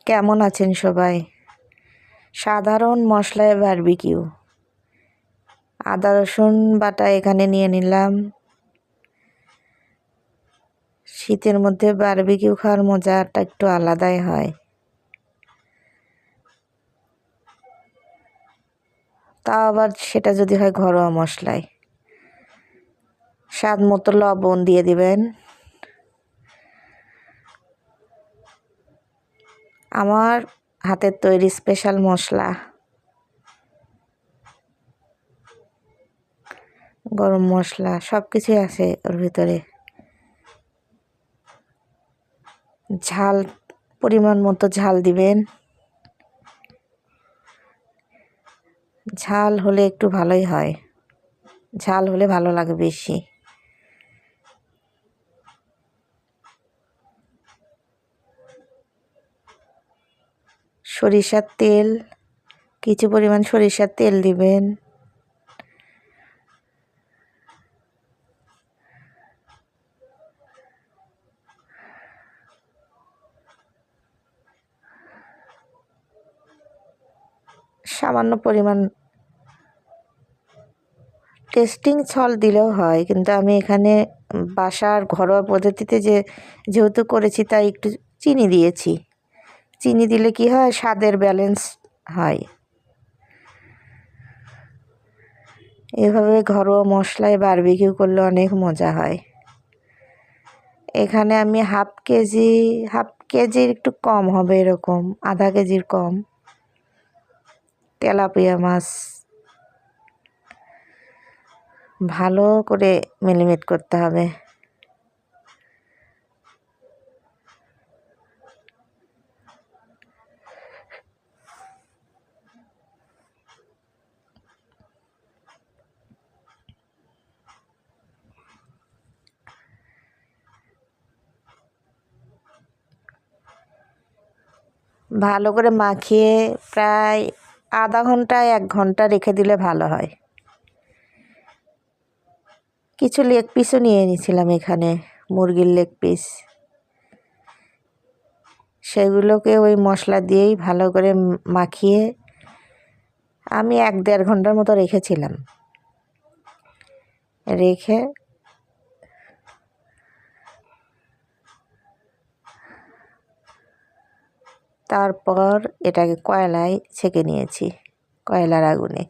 কেমন আছেন সবাই? সাধারণ মশলায় বারবিকিউ। আদা রসুন বাটা এখানে নিয়ে নিলাম। শীতের মধ্যে বারবিকিউ খাওয়ার মজাটা একটু আলাদাই হয়। তাও আবার সেটা যদি হয় ঘরোয়া মশলায়। স্বাদ মতো লবণ দিয়ে দিবেন। আমার হাতের তৈরি স্পেশাল মশলা, গরম মশলা সব কিছুই আছে ওর ভিতরে। ঝাল পরিমাণ মতো ঝাল দিবেন। ঝাল হলে একটু ভালোই হয়, ঝাল হলে ভালো লাগে বেশি। সরিষার তেল, কিছু পরিমাণ সরিষার তেল দিবেন। সামান্য পরিমাণ টেস্টিং সল্ট দিলেও হয়, কিন্তু আমি এখানে বাসার ঘরোয়া পদ্ধতিতে যেহেতু করেছি তাই একটু চিনি দিয়েছি। চিনি দিলে কি হয়, স্বাদের ব্যালেন্স হয়। এভাবে ঘরোয়া মশলায় বারবিকিউ করলে অনেক মজা হয়। এখানে আমি হাফ কেজির একটু কম হবে, এরকম আধা কেজির কম তেলাপিয়া মাছ ভালো করে মেরিনেট করতে হবে। ভালো করে মাখিয়ে প্রায় আধা ঘন্টা 1 ঘন্টা রেখে দিলে ভালো হয়। কিছু লেগ পিসও নিয়ে নিয়েছিলাম এখানে, মুরগির লেগ পিস। সেগুলোকে ওই মশলা দিয়েই ভালো করে মাখিয়ে আমি 1-1.5 ঘন্টার মতো রেখেছিলাম। রেখে তারপর এটাকে কয়লায় ছেঁকে নিয়েছি, কয়লার আগুনে।